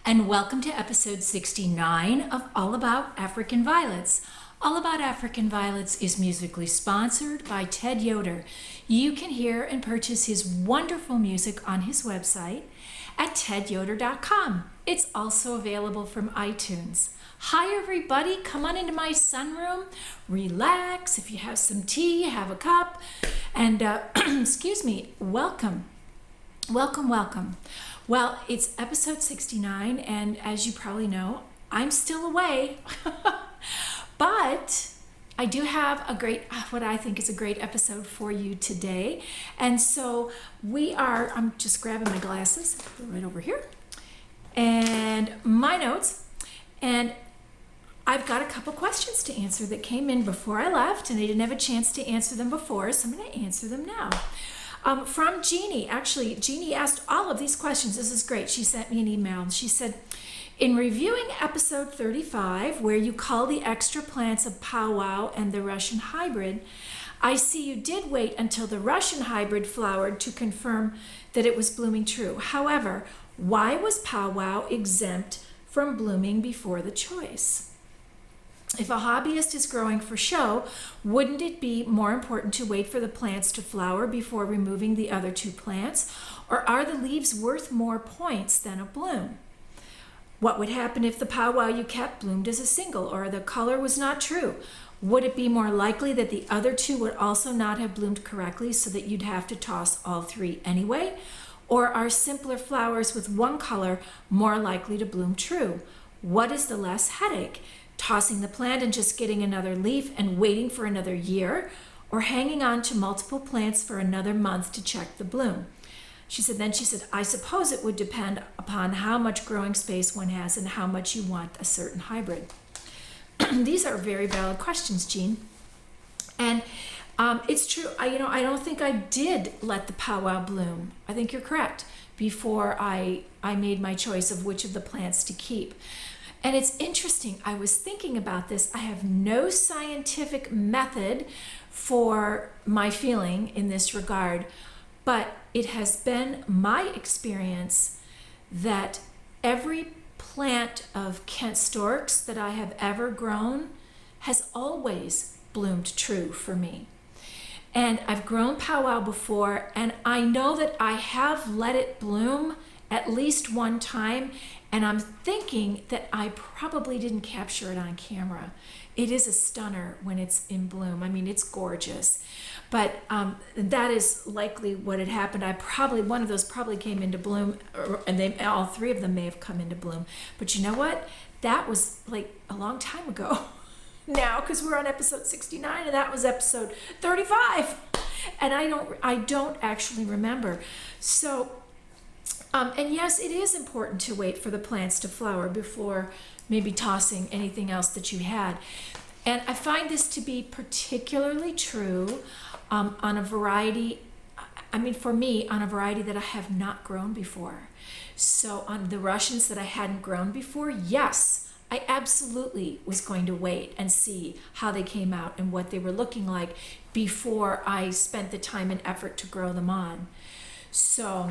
and welcome to episode 69 of All About African Violets. All About African Violets is musically sponsored by Ted Yoder. You can hear and purchase his wonderful music on his website at tedyoder.com. It's also available from iTunes. Hi everybody, come on into my sunroom, relax. If you have some tea, have a cup, and excuse me, welcome. Welcome. Well, it's episode 69, and as you probably know, I'm still away. But I do have what I think is a great episode for you today. And so I'm just grabbing my glasses right over here and my notes. And I've got a couple questions to answer that came in before I left, and I didn't have a chance to answer them before, so I'm going to answer them now. From Jeannie. Actually, Jeannie asked all of these questions. This is great. She sent me an email and she said, in reviewing episode 35, where you call the extra plants of powwow and the Russian hybrid, I see you did wait until the Russian hybrid flowered to confirm that it was blooming true. However, why was powwow exempt from blooming before the choice? If a hobbyist is growing for show, wouldn't it be more important to wait for the plants to flower before removing the other two plants? Or are the leaves worth more points than a bloom? What would happen if the powwow you kept bloomed as a single, or the color was not true? Would it be more likely that the other two would also not have bloomed correctly so that you'd have to toss all three anyway? Or are simpler flowers with one color more likely to bloom true? What is the less headache? Tossing the plant and just getting another leaf and waiting for another year, or hanging on to multiple plants for another month to check the bloom? She said, I suppose it would depend upon how much growing space one has and how much you want a certain hybrid. These are very valid questions, Jean. And it's true. I don't think I did let the powwow bloom. I think you're correct. Before I made my choice of which of the plants to keep. And it's interesting, I was thinking about this. I have no scientific method for my feeling in this regard, but it has been my experience that every plant of Kent storks that I have ever grown has always bloomed true for me. And I've grown powwow before, and I know that I have let it bloom at least one time, and I'm thinking that I probably didn't capture it on camera. It is a stunner when it's in bloom. I mean, it's gorgeous. But that is likely what had happened. One of those probably came into bloom, and all three of them may have come into bloom. But you know what? That was like a long time ago now, because we're on episode 69, and that was episode 35. And I don't actually remember. So, and yes, it is important to wait for the plants to flower before maybe tossing anything else that you had. And I find this to be particularly true on a variety, for me, on a variety that I have not grown before. So on the Russians that I hadn't grown before, yes, I absolutely was going to wait and see how they came out and what they were looking like before I spent the time and effort to grow them on. So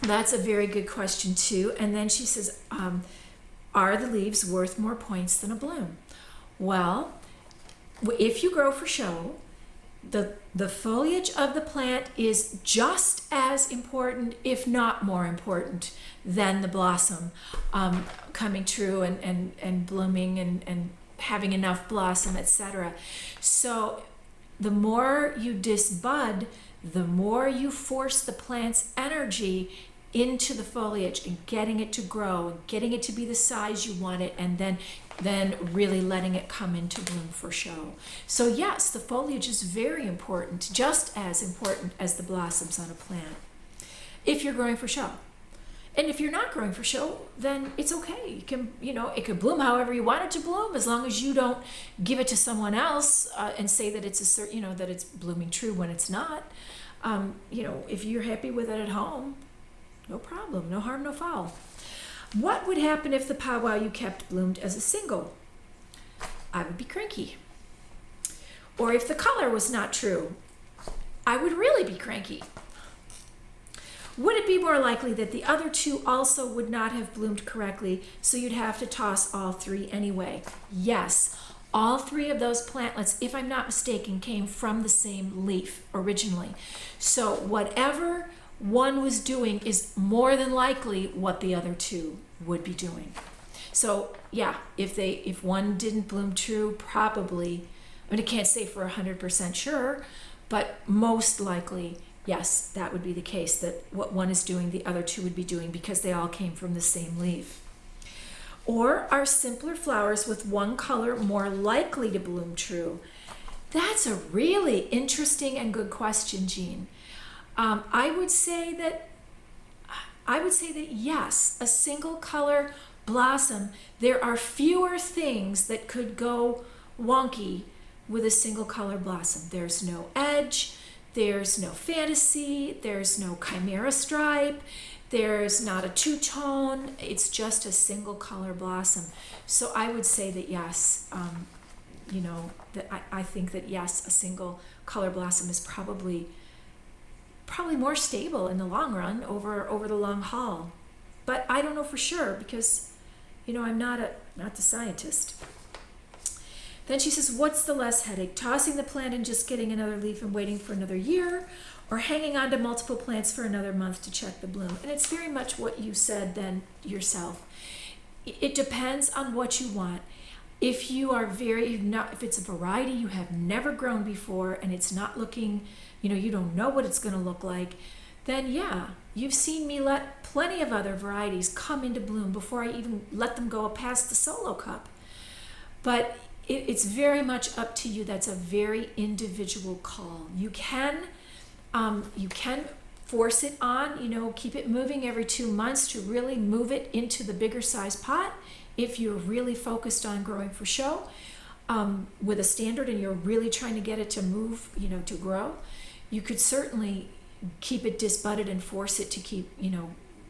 that's a very good question too. And then she says, are the leaves worth more points than a bloom? Well, if you grow for show, the foliage of the plant is just as important, if not more important, than the blossom coming true and blooming and having enough blossom, etc. So the more you disbud, the more you force the plant's energy into the foliage and getting it to grow and getting it to be the size you want it, and then really letting it come into bloom for show. So yes, the foliage is very important, just as important as the blossoms on a plant, if you're growing for show. And if you're not growing for show, then it's okay. It can bloom however you want it to bloom, as long as you don't give it to someone else and say that it's that it's blooming true when it's not. If you're happy with it at home, no problem, no harm, no foul. What would happen if the powwow you kept bloomed as a single? I would be cranky. Or if the color was not true, I would really be cranky. Would it be more likely that the other two also would not have bloomed correctly, so you'd have to toss all three anyway? Yes. All three of those plantlets, if I'm not mistaken, came from the same leaf originally. So whatever one was doing is more than likely what the other two would be doing. So yeah, if one didn't bloom true, probably, I mean, I can't say for 100% sure, but most likely, yes, that would be the case, that what one is doing, the other two would be doing, because they all came from the same leaf. Or are simpler flowers with one color more likely to bloom true? That's a really interesting and good question, Jean. I would say that yes, a single color blossom, there are fewer things that could go wonky with a single color blossom. There's no edge, there's no fantasy, there's no chimera stripe, there's not a two-tone, it's just a single color blossom. So I would say that yes, I think that yes, a single color blossom is probably more stable in the long run over the long haul. But I don't know for sure, because I'm not the scientist. Then she says, what's the less headache? Tossing the plant and just getting another leaf and waiting for another year, or hanging on to multiple plants for another month to check the bloom? And it's very much what you said then yourself. It depends on what you want. If if it's a variety you have never grown before and it's not looking, you don't know what it's going to look like, then yeah, you've seen me let plenty of other varieties come into bloom before I even let them go past the solo cup. But it's very much up to you. That's a very individual call. You can force it on, keep it moving every 2 months to really move it into the bigger size pot. If you're really focused on growing for show with a standard and you're really trying to get it to move, to grow, you could certainly keep it disbudded and force it to keep,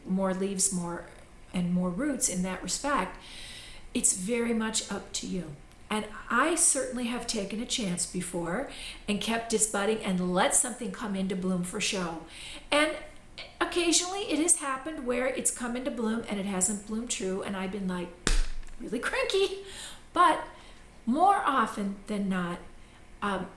more leaves, more roots in that respect. It's very much up to you. And I certainly have taken a chance before and kept disbudding and let something come into bloom for show. And occasionally it has happened where it's come into bloom and it hasn't bloomed true, and I've been like really cranky. But more often than not,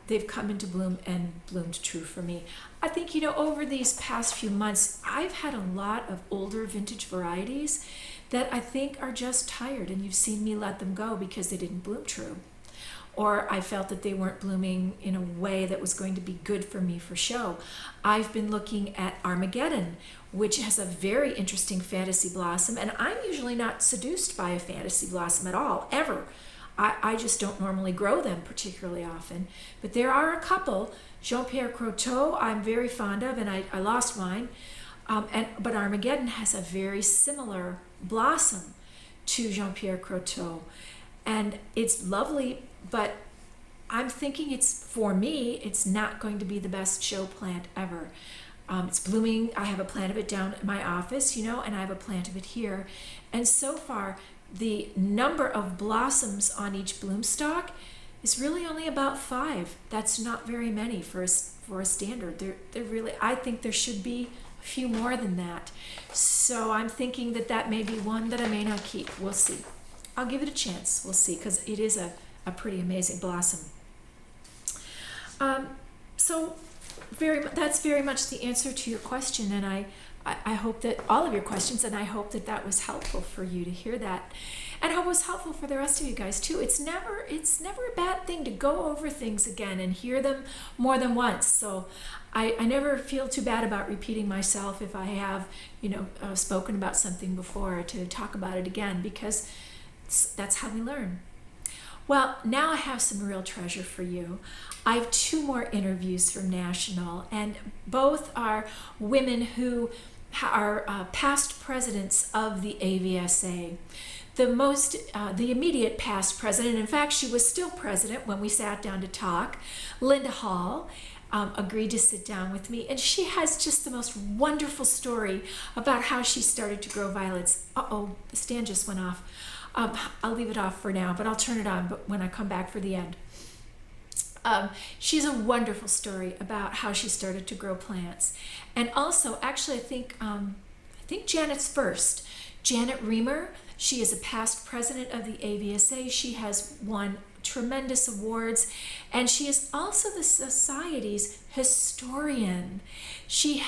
they've come into bloom and bloomed true for me. I think, over these past few months, I've had a lot of older vintage varieties that I think are just tired, and you've seen me let them go because they didn't bloom true. Or I felt that they weren't blooming in a way that was going to be good for me for show. I've been looking at Armageddon, which has a very interesting fantasy blossom, and I'm usually not seduced by a fantasy blossom at all, ever. I just don't normally grow them particularly often. But there are a couple. Jean-Pierre Croteau I'm very fond of, and I lost mine. But Armageddon has a very similar blossom to Jean-Pierre Croteau. And it's lovely, but I'm thinking for me, it's not going to be the best show plant ever. It's blooming. I have a plant of it down at my office, and I have a plant of it here. And so far, the number of blossoms on each bloom stalk is really only about 5. That's not very many for a standard. They're really, I think there should be a few more than that. So I'm thinking that may be one that I may not keep. We'll see. I'll give it a chance. We'll see, because it is a pretty amazing blossom. So that's very much the answer to your question, and I hope that all of your questions, and I hope that was helpful for you to hear that. And I hope it was helpful for the rest of you guys too. It's never a bad thing to go over things again and hear them more than once. So I never feel too bad about repeating myself if I have, spoken about something before, to talk about it again, because that's how we learn. Well, now I have some real treasure for you. I have 2 more interviews from National, and both are women who are past presidents of the AVSA. The immediate past president, in fact, she was still president when we sat down to talk, Linda Hall, agreed to sit down with me, and she has just the most wonderful story about how she started to grow violets. The stand just went off. I'll leave it off for now, but I'll turn it on when I come back for the end. She's a wonderful story about how she started to grow plants. And also, actually, I think Janet's first. Janet Reamer, she is a past president of the AVSA. She has won tremendous awards, and she is also the Society's historian. She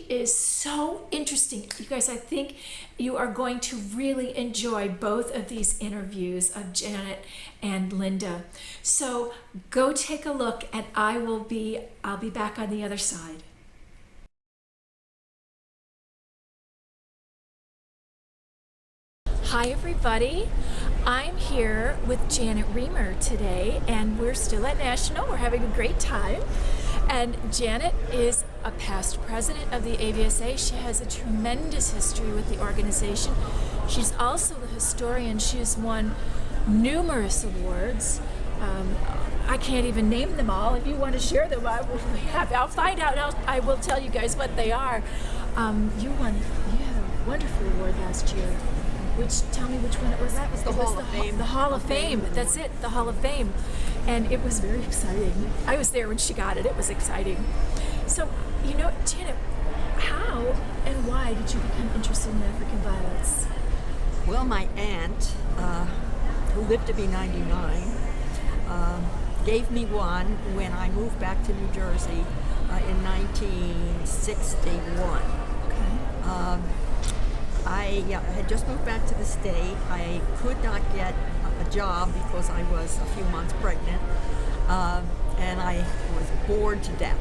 is so interesting. You guys, I think you are going to really enjoy both of these interviews of Janet and Linda. So go take a look, and I'll be back on the other side. Hi everybody, I'm here with Janet Reamer today, and we're still at National. We're having a great time, and Janet is a past president of the AVSA. She has a tremendous history with the organization. She's also the historian. She's won numerous awards. I can't even name them all. If you want to share them, I'll find out and I will tell you guys what they are. You had a wonderful award last year. Tell me which one it was. That was the Hall of Fame. The Hall of Fame. That's it, the Hall of Fame. And it was very exciting. I was there when she got it. It was exciting. So, Janet, how and why did you become interested in African violets? Well, my aunt, who lived to be 99, gave me one when I moved back to New Jersey in 1961. Okay. I had just moved back to the state. I could not get a job because I was a few months pregnant, and I was bored to death.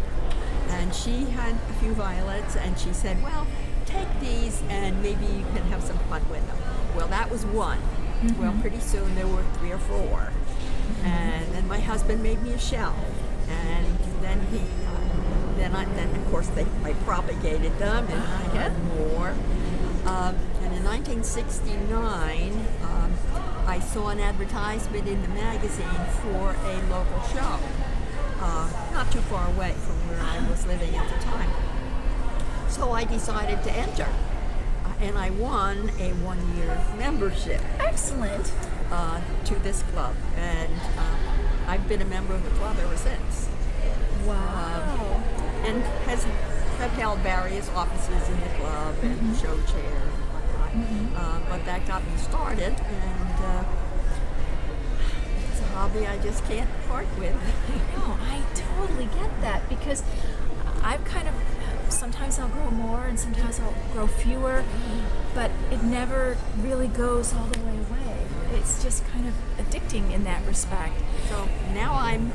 And she had a few violets, and she said, well, take these and maybe you can have some fun with them. Well, that was one. Mm-hmm. Well, pretty soon there were 3 or 4. Mm-hmm. And then my husband made me a shelf, and then of course I propagated them, and I had more. And in 1969, I saw an advertisement in the magazine for a local show, not too far away from where I was living at the time. So I decided to enter, and I won a 1-year membership. Excellent. To this club, and I've been a member of the club ever since. Wow. And have held various offices in the club and Mm-hmm. show chair and whatnot. Mm-hmm. But that got me started, and it's a hobby I just can't part with. No, I totally get that, because I've sometimes I'll grow more and sometimes I'll grow fewer, but it never really goes all the way away. It's just kind of addicting in that respect. So now I'm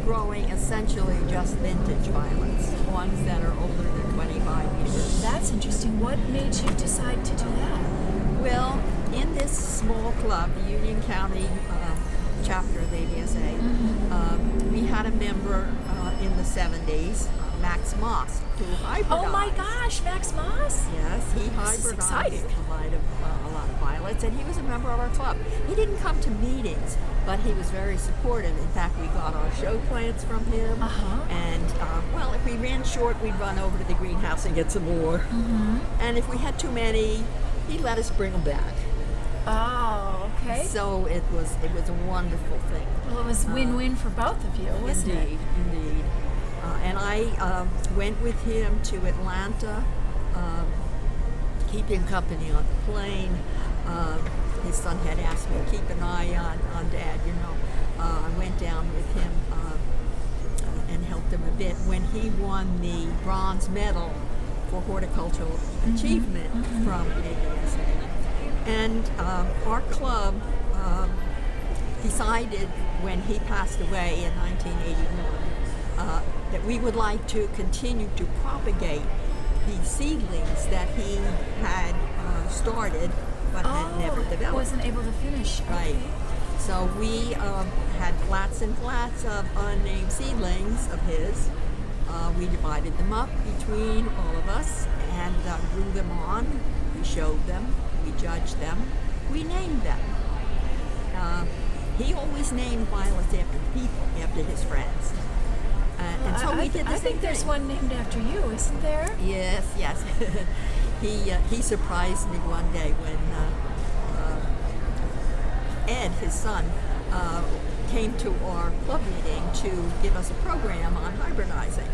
growing essentially just vintage violets, ones that are older than 25 years. That's interesting. What made you decide to do that? Well, in this small club, the Union County chapter of the AVSA, we had a member in the 70s, Max Moss, who hybridized. Oh my gosh, Max Moss? Yes, he hybridized a lot of violets, and he was a member of our club. He didn't come to meetings, but he was very supportive. In fact, we got our show plants from him, and well, if we ran short, we'd run over to the greenhouse and get some more. Mm-hmm. And if we had too many, he'd let us bring them back. Oh, okay. So it was a wonderful thing. Well, it was win-win for both of you, wasn't it? Indeed. And I went with him to Atlanta, keeping company on the plane. His son had asked me to keep an eye on Dad, I went down with him and helped him a bit when he won the bronze medal for horticultural achievement from AVSA. And our club decided when he passed away in 1981 that we would like to continue to propagate the seedlings that he had started but had never developed. Wasn't able to finish. Right. Okay. So we had flats and flats of unnamed seedlings of his. We divided them up between all of us and grew them on. We showed them. We judged them. We named them. He always named violets after people, after his friends. And so we did the same thing. I think there's one named after you, isn't there? Yes. He surprised me one day when Ed, his son, came to our club meeting to give us a program on hybridizing.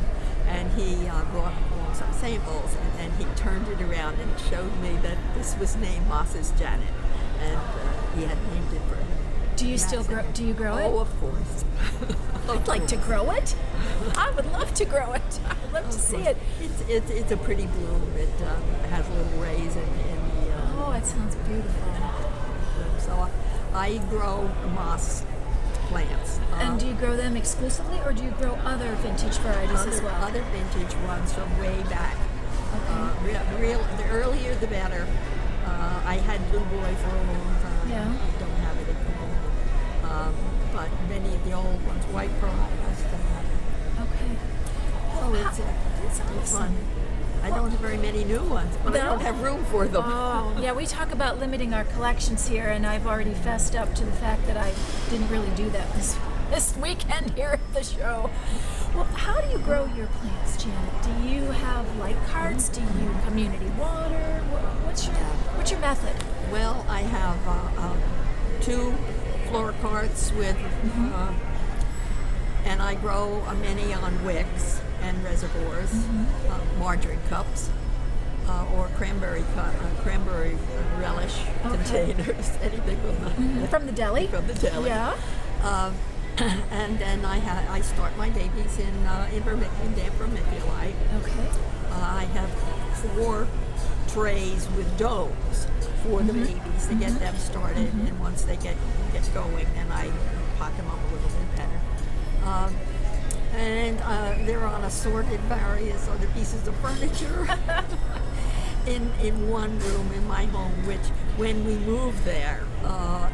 And he brought along some samples, and then he turned it around and showed me that this was named Moss's Janet, and he had named it for him. Do you still grow? Do you grow it? Oh, of course. I'd like to grow it. I would love to grow it. I would love to see it. It's a pretty bloom. It has little rays in the. Oh, it sounds beautiful. So I grow moss plants. And do you grow them exclusively, or do you grow other vintage varieties as well? Other vintage ones from way back. Okay. The earlier the better. I had Blue Boy for a long time. Yeah. I don't have it at the moment. But many of the old ones, White Pearl, I still have them. Okay. Oh, That's it's awesome. fun. I don't have very many new ones, but I don't have room for them. Oh, yeah, we talk about limiting our collections here, and I've already fessed up to the fact that I didn't really do that this weekend here at the show. Well, how do you grow your plants, Janet? Do you have light carts? Do you community water? What's your method? Well, I have 2 floor carts with, and I grow many on wicks and reservoirs, margarine cups, or cranberry relish containers, anything From the deli? from the deli. Yeah. And then I start my babies in damp vermiculite. Okay. I have 4 trays with domes for the babies to get them started, and once they get going, then I pot them up a little bit better. And they're on assorted various other pieces of furniture in one room in my home, which when we moved there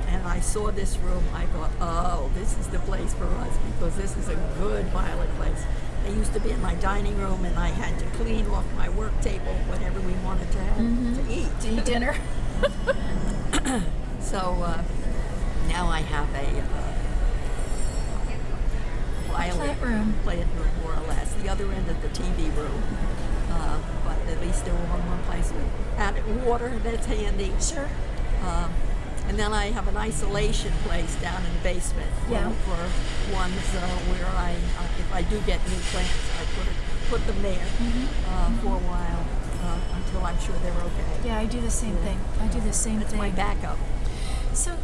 and I saw this room, I thought, oh, this is the place for us, because this is a good violet place. They used to be in my dining room, and I had to clean off my work table whenever we wanted to have to eat. To eat dinner? So now I have a plant room. Plant room, more or less. The other end of the TV room. But at least they're all in one place. Added water, that's handy. Sure. And then I have an isolation place down in the basement for ones where if I do get new plants, I put them there for a while until I'm sure they're okay. Yeah, I do the same thing. I do the same That's thing. my backup. So,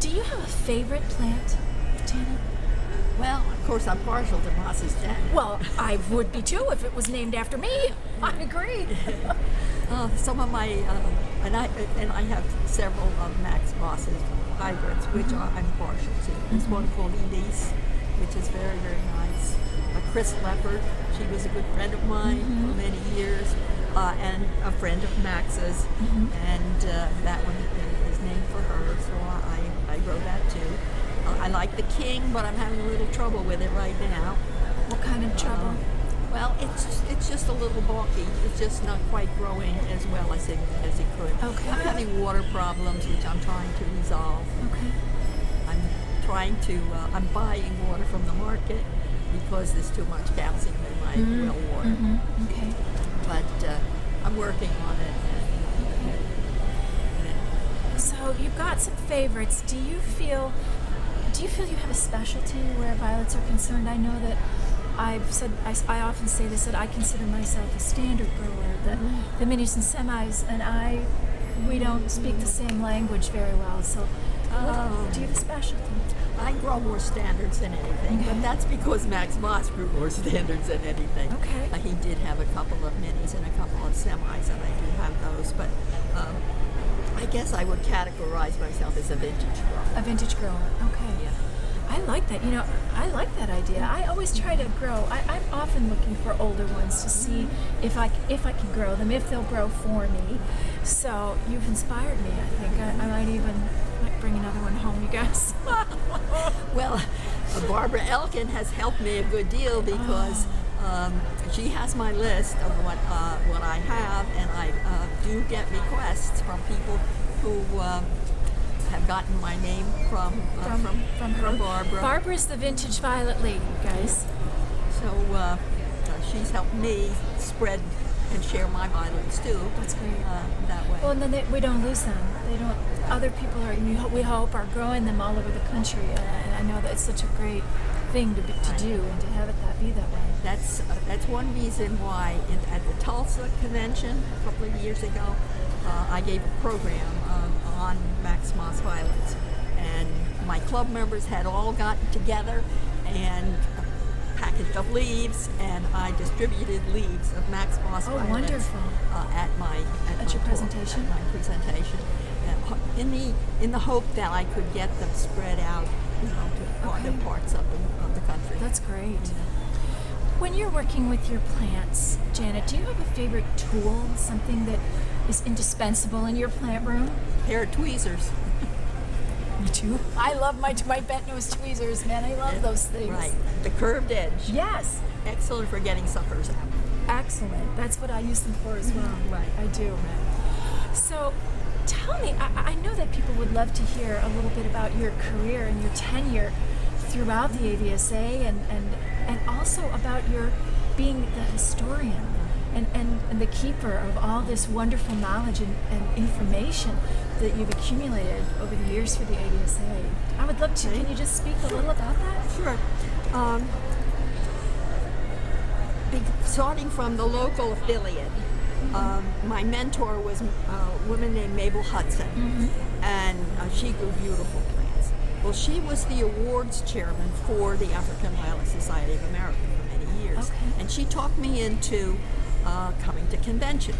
do you have a favorite plant, Janet? Well, of course, I'm partial to Moss's Janet. Well, I would be too if it was named after me. I agree. Some of my, and I have several of Max Moss's hybrids, which I'm partial to. There's one called Elise, which is very, very nice. Chris Leopard, she was a good friend of mine for many years, and a friend of Max's, and that one is named for her, so I grow that too. I like the King, but I'm having a little trouble with it right now. What kind of trouble? Well, it's just a little bulky. It's just not quite growing as well as it could. Okay. I'm having water problems, which I'm trying to resolve. Okay. I'm buying water from the market because there's too much calcium in my well water. Okay. But I'm working on it. So you've got some favorites. Do you feel you have a specialty where violets are concerned? I know that I've said, I often say this, that I consider myself a standard grower. The minis and semis and we don't speak the same language very well. So do you have a specialty? I grow more standards than anything, but that's because Max Moss grew more standards than anything. Okay. He did have a couple of minis and a couple of semis, and I do have those, but I guess I would categorize myself as a vintage grower. A vintage grower. Okay. Yeah. I like that. I like that idea. I always try to grow. I'm often looking for older ones to see if I can grow them, if they'll grow for me. So you've inspired me. I think I might bring another one home, you guys. Well, Barbara Elkin has helped me a good deal because she has my list of what I have, and I do get requests from people who have gotten my name from Barbara. Barbara's the vintage violet lady, you guys. So she's helped me spread and share my violets too. That's great. That way. Well, and then we don't lose them. They don't. Other people we hope are growing them all over the country, and I know that it's such a great thing to do and to have it be that way. That's one reason why at the Tulsa convention a couple of years ago, I gave a program on Max Moss violets, and my club members had all gotten together and packaged up leaves, and I distributed leaves of Max Moss violets. Wonderful! At your presentation. At my presentation, in the hope that I could get them spread out, to other parts of the country. That's great. When you're working with your plants, Janet, do you have a favorite tool, something that is indispensable in your plant room? Pair of tweezers. Me too. I love my bent nose tweezers, man. I love those things. Right. The curved edge. Yes. Excellent for getting suckers out. Excellent. That's what I use them for as well. Right. I do. So, tell me, I know that people would love to hear a little bit about your career and your tenure throughout the AVSA and also about your being the historian and the keeper of all this wonderful knowledge and information that you've accumulated over the years for the AVSA. I would love to. Can you just speak a little about that? Sure. Starting from the local affiliate, my mentor was a woman named Mabel Hudson, and she grew beautiful plants. Well, she was the awards chairman for the African Violet Society of America for many years, and she talked me into coming to convention,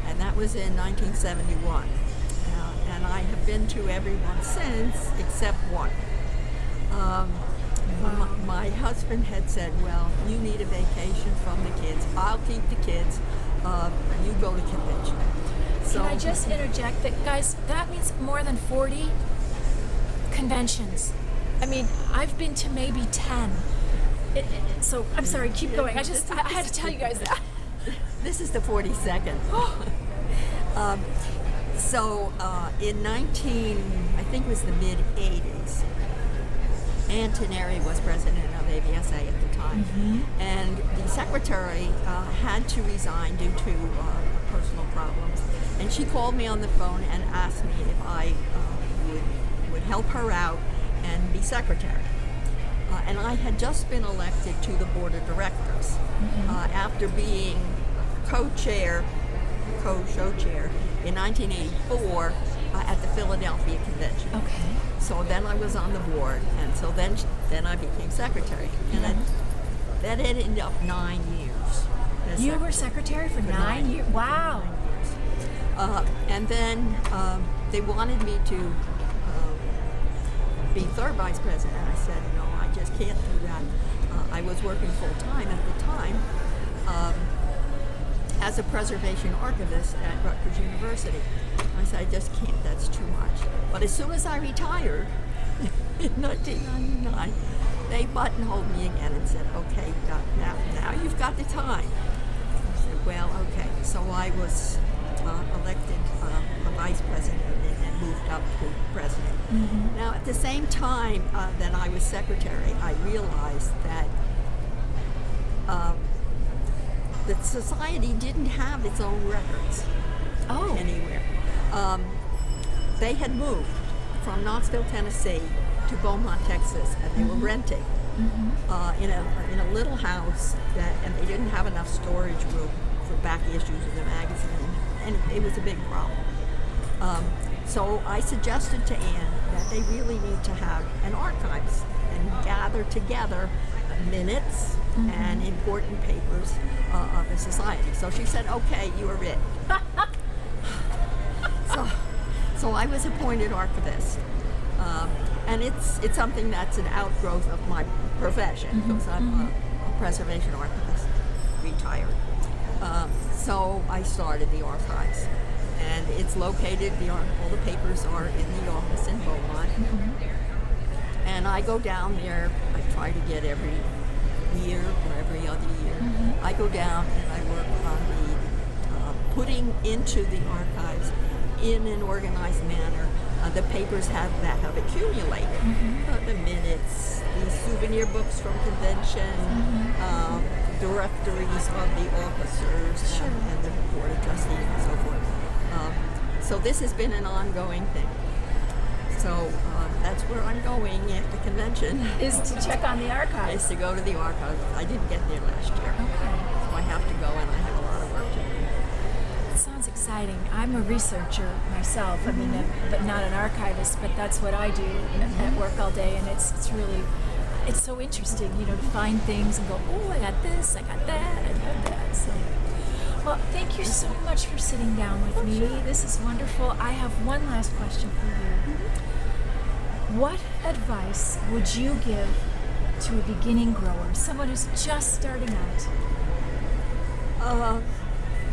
and that was in 1971. And I have been to every one since, except one. My husband had said, well, you need a vacation from the kids. I'll keep the kids. You go to convention. So, can I just interject that, guys, that means more than 40 conventions. I mean, I've been to maybe 10. So, I'm sorry, keep going. I had to tell you guys that. This is the 42nd. In I think it was the mid-80s, Antoneri was president of AVSA at the time, and the secretary had to resign due to personal problems. And she called me on the phone and asked me if I would help her out and be secretary. And I had just been elected to the board of directors after being co-show chair in 1984 at the Philadelphia Convention. Okay. So then I was on the board, and so then I became secretary, and that ended up 9 years. You were secretary for 9 years? Wow. 9 years. And then they wanted me to be third vice president. I said, no, I just can't do that. I was working full time at the time as a preservation archivist at Rutgers University. I said, I just can't, that's too much. But as soon as I retired in 1999, they buttonholed me again and said, okay, now you've got the time. I said, well, okay. So I was elected a vice president and moved up to president. Now, at the same time that I was secretary, I realized that the society didn't have its own records anywhere. They had moved from Knoxville, Tennessee to Beaumont, Texas, and they were renting in a little house and they didn't have enough storage room for back issues of the magazine, and it was a big problem. So I suggested to Anne that they really need to have an archives and gather together minutes and important papers of the society. So she said, okay, you are it. So I was appointed archivist. And it's something that's an outgrowth of my profession, because I'm a preservation archivist, retired. So I started the archives. And it's located, all the papers are in the office in Beaumont. And I go down there, I try to get every year or every other year. I go down and I work on the putting into the archives in an organized manner the papers that have accumulated. The minutes, the souvenir books from convention, directories of the officers and the board of trustees and so forth. So this has been an ongoing thing. So that's where I'm going after convention. Is to check on the Is archives. to go to the archives. I didn't get there last year, Okay. so I have to go, and I have a lot of work to do. It sounds exciting. I'm a researcher myself. I mean, but not an archivist. But that's what I do at work all day, and it's really, it's so interesting, you know, to find things and go, oh, I got this, I got that, I got that. So, well, thank you so much for sitting down with me. This is wonderful. I have one last question for you. What advice would you give to a beginning grower, someone who's just starting out?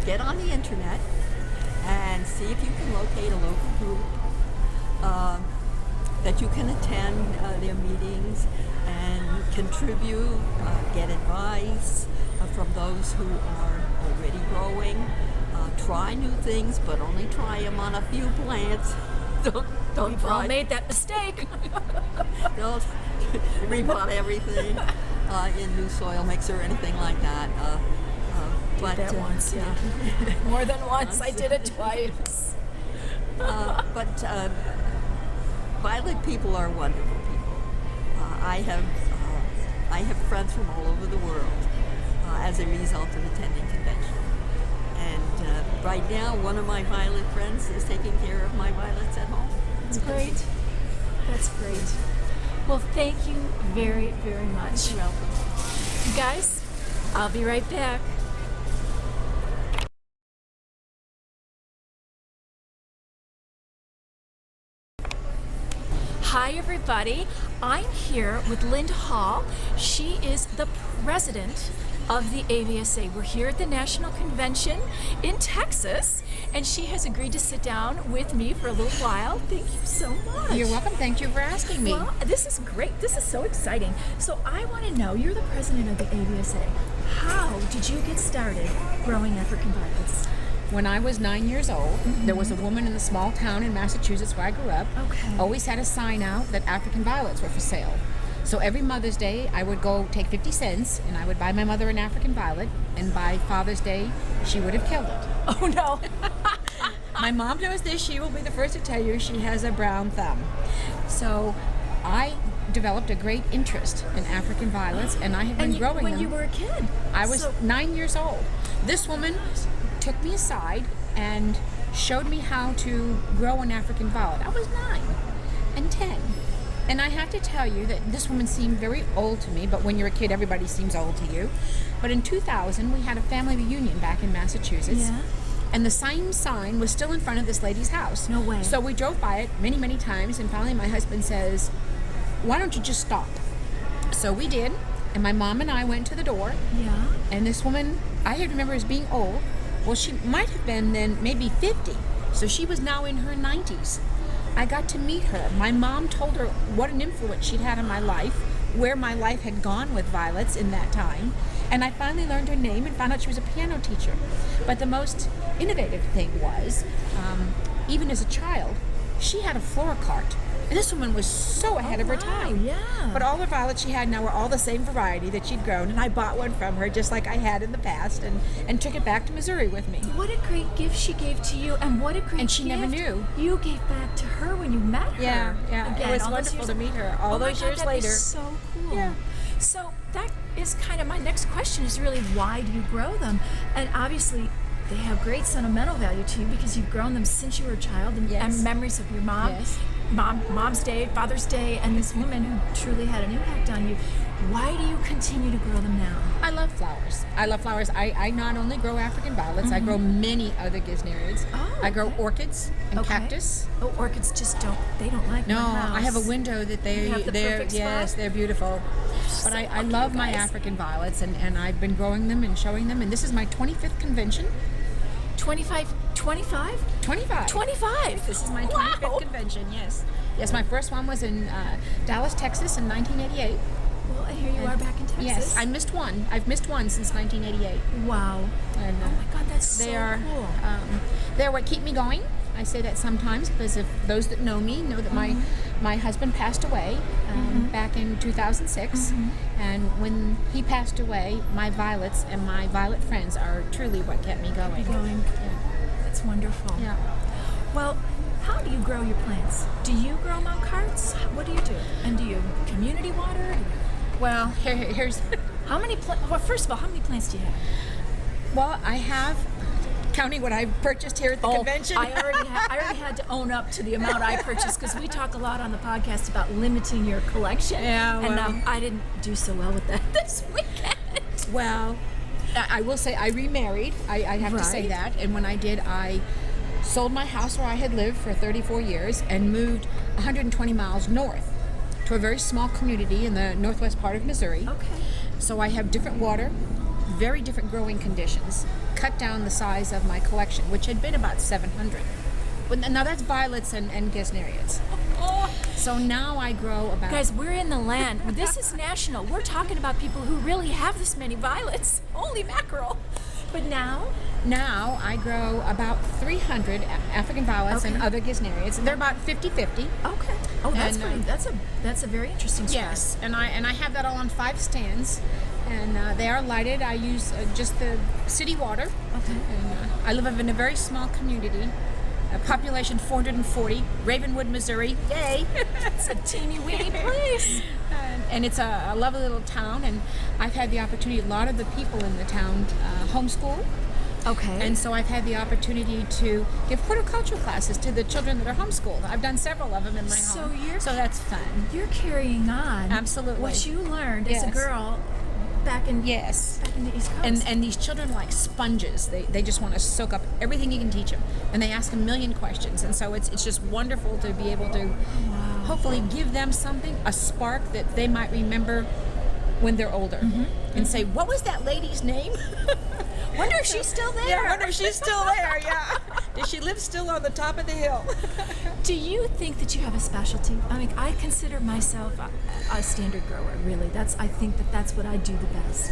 Get on the internet and see if you can locate a local group that you can attend their meetings and contribute, get advice from those who are already growing. Try new things, but only try them on a few plants. Don't We've all try. made that mistake. Don't repot everything in new soil mix or anything like that. But that once. yeah. More than once. I did it twice. But violet people are wonderful people. I have friends from all over the world as a result of attending convention. And right now, one of my violet friends is taking care of my violets at home. That's great. That's great. Well, thank you very, very much. You're welcome. You guys, I'll be right back. Hi, everybody. I'm here with Linda Hall. She is the president of the AVSA. We're here at the National Convention in Texas, and she has agreed to sit down with me for a little while. Thank you so much. You're welcome. Thank you for asking me. Well, this is great. This is so exciting. So I want to know, you're the president of the AVSA. How did you get started growing African violets? When I was 9 years old, there was a woman in the small town in Massachusetts where I grew up. Okay. Always had a sign out that African violets were for sale. So every Mother's Day, I would go take 50 cents and I would buy my mother an African violet. And by Father's Day, she would have killed it. Oh, no. My mom knows this. She will be the first to tell you she has a brown thumb. So I developed a great interest in African violets, and I have been growing when them. you were a kid? I was 9 years old. This woman took me aside and showed me how to grow an African violet. I was 9 and 10. And I have to tell you that this woman seemed very old to me, but when you're a kid, everybody seems old to you. But in 2000, we had a family reunion back in Massachusetts. Yeah. And the same sign was still in front of this lady's house. No way. So we drove by it many, many times, and finally my husband says, why don't you just stop? So we did, and my mom and I went to the door, Yeah. and this woman, I remember as being old. Well, she might have been then maybe 50, so she was now in her 90s. I got to meet her. My mom told her what an influence she'd had on my life, where my life had gone with violets in that time, and I finally learned her name and found out she was a piano teacher. But the most innovative thing was, even as a child, she had a floral cart. And this woman was so ahead of her wow, time. yeah. But all the violets she had now were all the same variety that she'd grown, and I bought one from her just like I had in the past, and took it back to Missouri with me. What a great gift she gave to you, and what a great And she never gift knew. you gave back to her when you met her. Yeah, yeah. Again, It was all those wonderful years- to meet her all Oh my those God, years that later. is so cool. Yeah. So that is kind of my next question, is really why do you grow them? And obviously they have great sentimental value to you because you've grown them since you were a child, and, Yes. and memories of your mom. Yes. Mom's Day, Father's Day, and this woman who truly had an impact on you. Why do you continue to grow them now? I love flowers. I love flowers. I not only grow African violets, I grow many other gesnerids. Oh, I grow okay. orchids and Okay. cactus. Oh, orchids just don't like No, my house. I have a window that You have the they're perfect yes, spot? they're beautiful. But So I lucky love you my guys. African violets, and I've been growing them and showing them, and this is my 25th convention. 25? 25. 25? This is my 25th Wow. convention, yes. Yes, my first one was in Dallas, Texas in 1988. Well, and here you are back in Texas. Yes, I missed one. I've missed one since 1988. Wow. And, Oh my God, that's they so are cool. they're what keep me going. I say that sometimes because if those that know me know that my husband passed away back in 2006, and when he passed away, my violets and my violet friends are truly what kept me going. Going. Yeah. That's wonderful. Yeah. Well, How do you grow your plants? Do you grow them on carts? What do you do? And do you community water? Well, here's How many well, first of all, how many plants do you have? well, I have, counting what I've purchased here at the convention. I already had to own up to the amount I purchased because we talk a lot on the podcast about limiting your collection. Yeah, and well. I didn't do so well with that this weekend. Well, I will say I remarried. I have to say Right. that. And when I did, I sold my house where I had lived for 34 years and moved 120 miles north to a very small community in the northwest part of Missouri. Okay. So I have different water, very different growing conditions, cut down the size of my collection, which had been about 700. But now that's violets and gesneriads. So now I grow about... Guys, we're in the land. This is national. We're talking about people who really have this many violets. Holy mackerel. But now, Now I grow about 300 African violets and Okay. other gesneriads. They're about 50-50. okay. Oh, that's And, pretty. That's a very interesting story. Yes, and I have that all on 5 stands, and they are lighted. I use just the city water. Okay. And I live in a very small community, a population 440, Ravenwood, Missouri. Yay! It's a teeny weeny place. And it's a lovely little town, and I've had the opportunity. A lot of the people in the town homeschool. Okay. And so I've had the opportunity to give horticultural classes to the children that are homeschooled. I've done several of them in my So home. you're- So that's fun. you're carrying on Absolutely. what you learned as a Yes. girl back in Yes. back in the East Coast. And these children are like sponges. They just want to soak up everything you can teach them. And they ask a million questions. And so it's just wonderful to be able to hopefully give them something, a spark that they might remember when they're older. And say, what was that lady's name? Wonder if she's still there. Yeah, I wonder if she's still there, yeah. Does she live still on the top of the hill? Do you think that you have a specialty? I mean, I consider myself a standard grower. Really, I think that's what I do the best.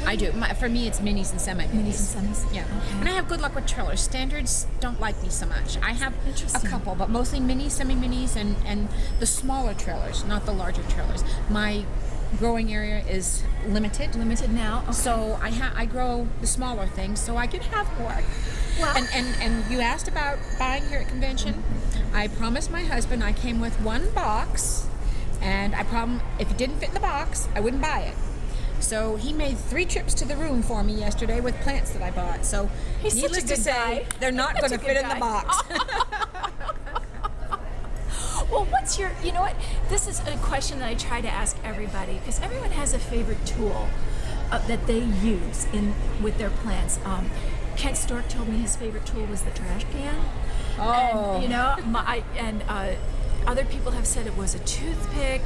I do. For me, it's minis and semi-minis. Minis and semis. Yeah. Okay. And I have good luck with trailers. Standards don't like me so much. I have a Interesting. couple, but mostly minis, semi-minis, and the smaller trailers, not the larger trailers. My growing area is limited. Limited now. Okay. So I grow the smaller things so I can have more. Well- And you asked about buying here at convention. I promised my husband I came with 1 box, and I promised if it didn't fit in the box, I wouldn't buy it. So he made 3 trips to the room for me yesterday with plants that I bought. So He's such a needless to good say, guy. they're not Such going a to good fit in the guy. box. Well, what's your, you know what? This is a question that I try to ask everybody because everyone has a favorite tool that they use with their plants. Kent Stork told me his favorite tool was the trash can. Oh. And, you know, other people have said it was a toothpick.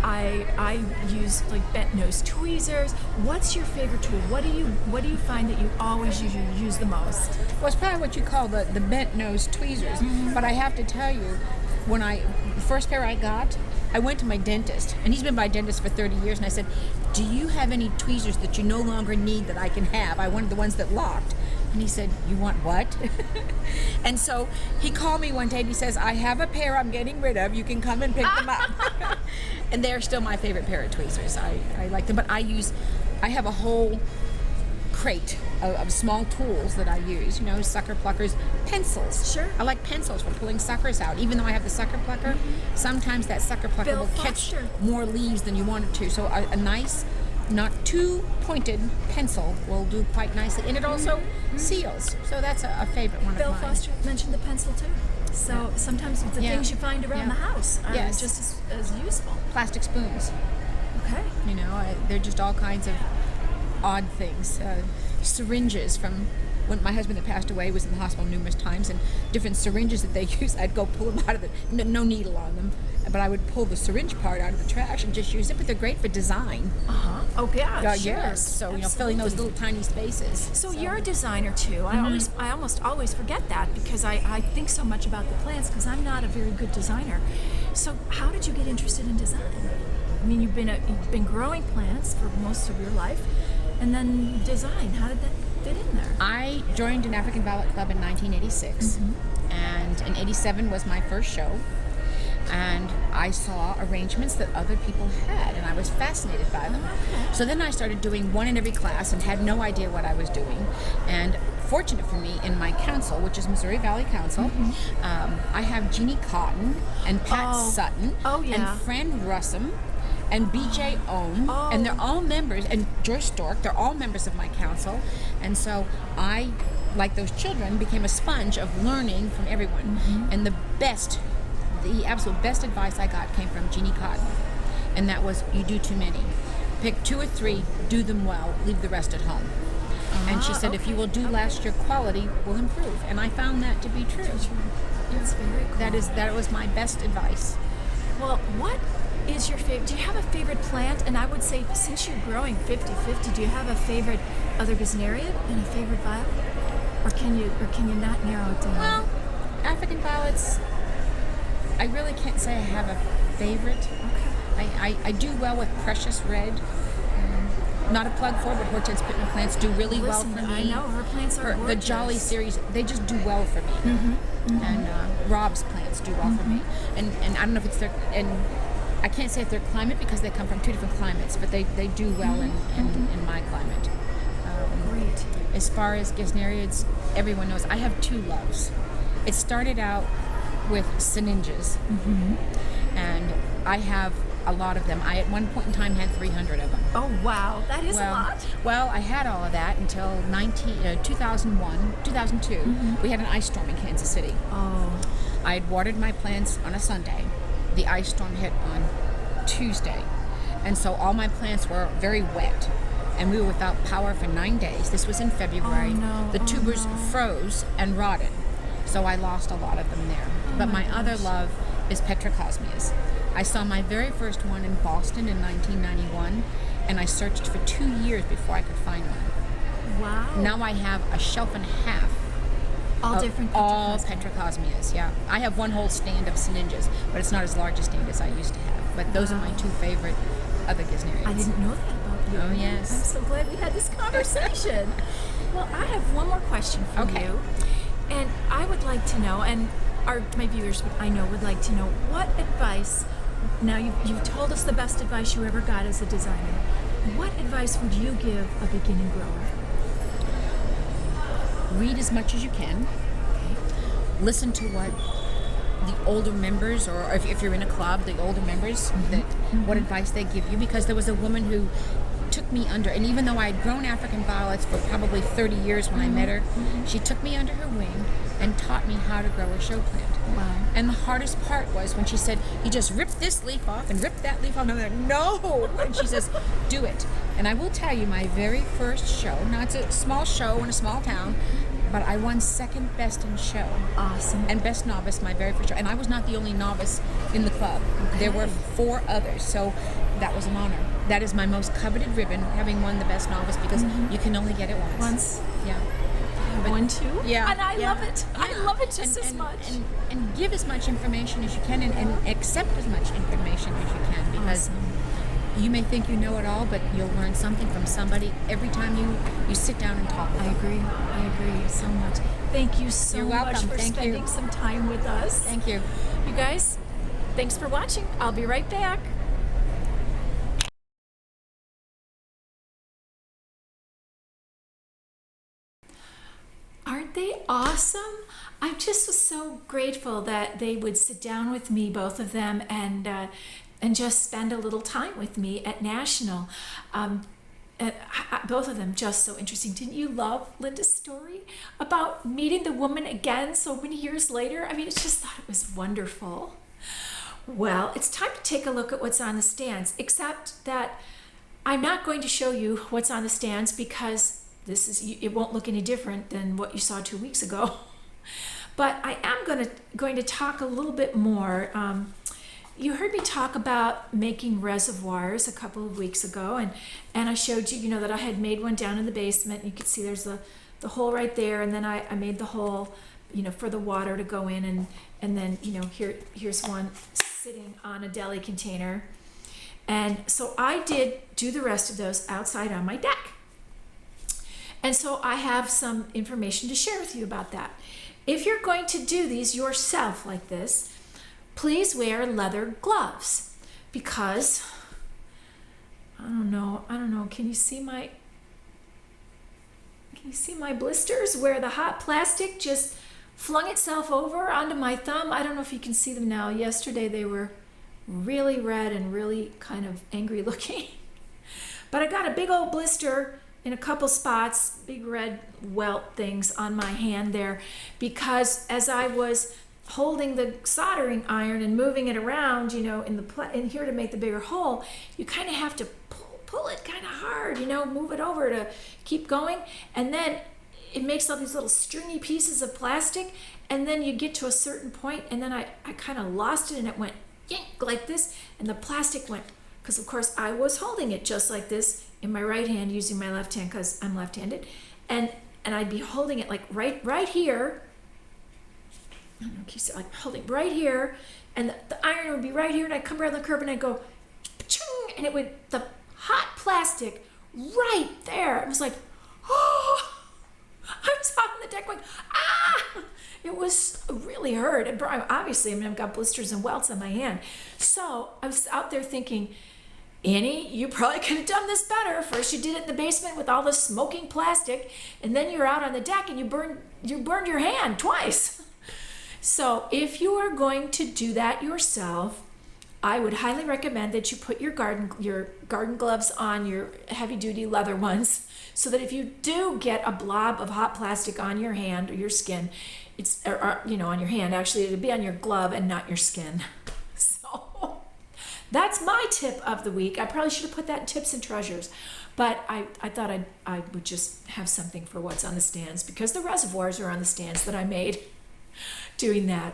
I use like bent nose tweezers. What's your favorite tool? What do you find that you always use the most? Well, it's probably what you call the bent nose tweezers. But I have to tell you, when the first pair I got, I went to my dentist, and he's been my dentist for 30 years, and I said, do you have any tweezers that you no longer need that I can have? I wanted the ones that locked. And he said, you want what? And so he called me one day and he says, I have a pair I'm getting rid of. You can come and pick them up. And they're still my favorite pair of tweezers. I like them, but I have a whole crate of small tools that I use, sucker pluckers, pencils. Sure. I like pencils for pulling suckers out. Even though I have the sucker plucker, sometimes that sucker plucker Bill will catch Foster. more leaves than you want it to. So a nice, not too pointed pencil will do quite nicely. And it also seals. So that's a favorite one Bill of mine. Foster mentioned the pencil too. So sometimes the Yeah. things you find around Yeah. the house are Yes. just as useful. Plastic spoons. Okay. They're just all kinds of odd things. Syringes from when my husband that passed away was in the hospital numerous times, and different syringes that they use, I'd go pull them out of no needle on them, but I would pull the syringe part out of the trash and just use it. But they're great for design. Oh yeah. Sure. Yes. So filling those Absolutely. little tiny spaces. So you're a designer too. I almost always forget that because I think so much about the plants because I'm not a very good designer. So how did you get interested in design? I mean, you've been growing plants for most of your life, and then design. How did that fit in there? I joined an African Violet Club in 1986, and in '87 was my first show. And I saw arrangements that other people had, and I was fascinated by them. So then I started doing one in every class and had no idea what I was doing. And fortunate for me in my council, which is Missouri Valley Council. I have Jeannie Cotton and Pat Sutton Oh, yeah. and Fran Russum and BJ Ohm, and they're all members, and Joyce Stork, they're all members of my council. And so I, like those children, became a sponge of learning from everyone. And the absolute best advice I got came from Jeannie Cotton. And that was, you do too many. Pick 2 or 3, do them well, leave the rest at home. And she said, if you will do less, your quality will improve. And I found that to be true. That's very cool. That was my best advice. Well, what is your favorite? Do you have a favorite plant? And I would say, since you're growing 50-50, do you have a favorite other gesneriad and a favorite violet? Or can you not narrow it down? Well, African violets, I really can't say I have a favorite. I do well with precious red. Not a plug for, but Hortense Pittman plants do really well for me. I know, her plants are The gorgeous. Jolly series, they just do well for me. And Rob's plants do well for me. And I don't know if it's their, and I can't say if they're climate because they come from 2 different climates, but they do well in my climate. Great. As far as gesneriads, everyone knows I have 2 loves. It started out with syninges, and I have a lot of them. I at one point in time had 300 of them. Oh wow, that is a lot. Well, I had all of that until 2001, 2002. We had an ice storm in Kansas City. Oh, I had watered my plants on a Sunday. The ice storm hit on Tuesday, and so all my plants were very wet. And we were without power for 9 days. This was in February. Oh, no. The Oh, tubers no. froze and rotted. So I lost a lot of them there. But my other love is Petrocosmias. I saw my very first one in Boston in 1991, and I searched for 2 years before I could find one. wow. Now I have a shelf and a half all of different all Petrocosmias. Petrocosmias, yeah. I have one whole stand of syninges, but it's not as large a stand as I used to have. But those are my 2 favorite other gesneriads. I didn't know that about you. Oh, yes. I'm so glad we had this conversation. Well, I have one more question for Okay. you. And I would like to know, and my viewers, I know, would like to know, what advice, now you've told us the best advice you ever got as a designer. What advice would you give a beginning grower? Read as much as you can. Listen to what the older members, or if you're in a club, the older members, what advice they give you. Because there was a woman who took me under, and even though I had grown African violets for probably 30 years when I met her, she took me under her wing and taught me how to grow a show plant. Wow. And the hardest part was when she said, you just rip this leaf off and rip that leaf off. And I'm like, no! And she says, do it. And I will tell you, my very first show, now it's a small show in a small town, but I won second best in show. Awesome. And best novice, my very first show. And I was not the only novice in the club. There were 4 others, so that was an honor. That is my most coveted ribbon, having won the best novice, because you can only get it once. Once. Yeah. One, two. Yeah. And I yeah, love it. I yeah. love it just as And- much. And give as much information as you can, and accept as much information as you can, because Awesome. you may think you know it all, but you'll learn something from somebody every time you sit down and talk with I them. agree. I agree so much. Thank you so You're much welcome. for Thank you. spending some time with us. Thank you. You guys, thanks for watching. I'll be right back. Aren't they awesome? I just was so grateful that they would sit down with me, both of them, and just spend a little time with me at National. Both of them just so interesting. Didn't you love Linda's story about meeting the woman again so many years later? I mean, it's just thought it was wonderful. Well, it's time to take a look at what's on the stands, except that I'm not going to show you what's on the stands because it won't look any different than what you saw 2 weeks ago. But I am going to talk a little bit more. You heard me talk about making reservoirs a couple of weeks ago, and I showed you, that I had made one down in the basement. You could see there's the hole right there, and then I made the hole, for the water to go in, and then here's one sitting on a deli container. And so I did do the rest of those outside on my deck. And so I have some information to share with you about that. If you're going to do these yourself like this, please wear leather gloves, because I don't know, can you see Can you see my blisters where the hot plastic just flung itself over onto my thumb? I don't know if you can see them now. Yesterday they were really red and really kind of angry looking. But I got a big old blister in a couple spots, big red welt things on my hand there, because as I was holding the soldering iron and moving it around, you know, in here to make the bigger hole, you kind of have to pull it kind of hard, you know, move it over to keep going, and then it makes all these little stringy pieces of plastic, and then you get to a certain point, and then I kind of lost it, and it went yank like this, and the plastic went, because of course I was holding it just like this in my right hand using my left hand because I'm left-handed, and I'd be holding it like right here. I don't know, keep like holding right here, and the iron would be right here, and I'd come around the curve and I'd go, pa-chung, and it would, the hot plastic right there. It was like, oh, I was out on the deck going, ah! It was really hurt. Obviously, I mean, I've got blisters and welts on my hand. So I was out there thinking, Annie, you probably could have done this better. First you did it in the basement with all the smoking plastic, and then you're out on the deck and you burned your hand twice. So if you are going to do that yourself, I would highly recommend that you put your garden gloves on, your heavy duty leather ones, so that if you do get a blob of hot plastic on your hand or your skin, it's you know, on your hand, actually it'll be on your glove and not your skin. So that's my tip of the week. I probably should have put that in tips and treasures, but I thought I would just have something for what's on the stands, because the reservoirs are on the stands that I made doing that.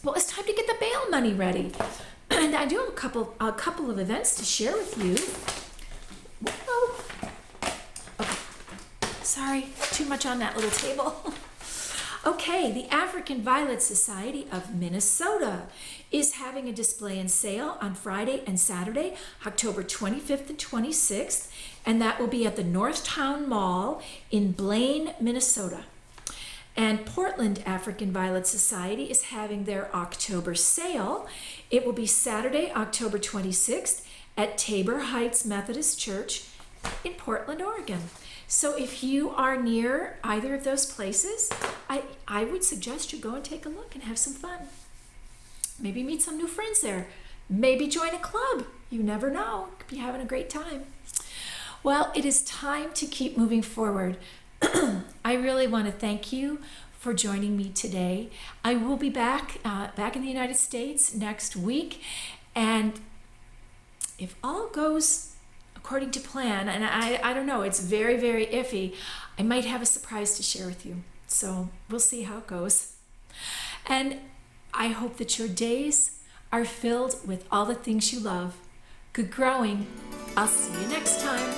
Well, it's time to get the bail money ready. And I do have a couple of events to share with you. Whoa. Okay. Sorry, too much on that little table. Okay, the African Violet Society of Minnesota is having a display and sale on Friday and Saturday, October 25th and 26th, and that will be at the Northtown Mall in Blaine, Minnesota. And Portland African Violet Society is having their October sale. It will be Saturday, October 26th at Tabor Heights Methodist Church in Portland, Oregon. So if you are near either of those places, I would suggest you go and take a look and have some fun. Maybe meet some new friends there. Maybe join a club. You never know. You could be having a great time. Well, it is time to keep moving forward. I really want to thank you for joining me today. I will be back in the United States next week, and if all goes according to plan, and I don't know, it's very, very iffy, I might have a surprise to share with you. So we'll see how it goes. And I hope that your days are filled with all the things you love. Good growing. I'll see you next time.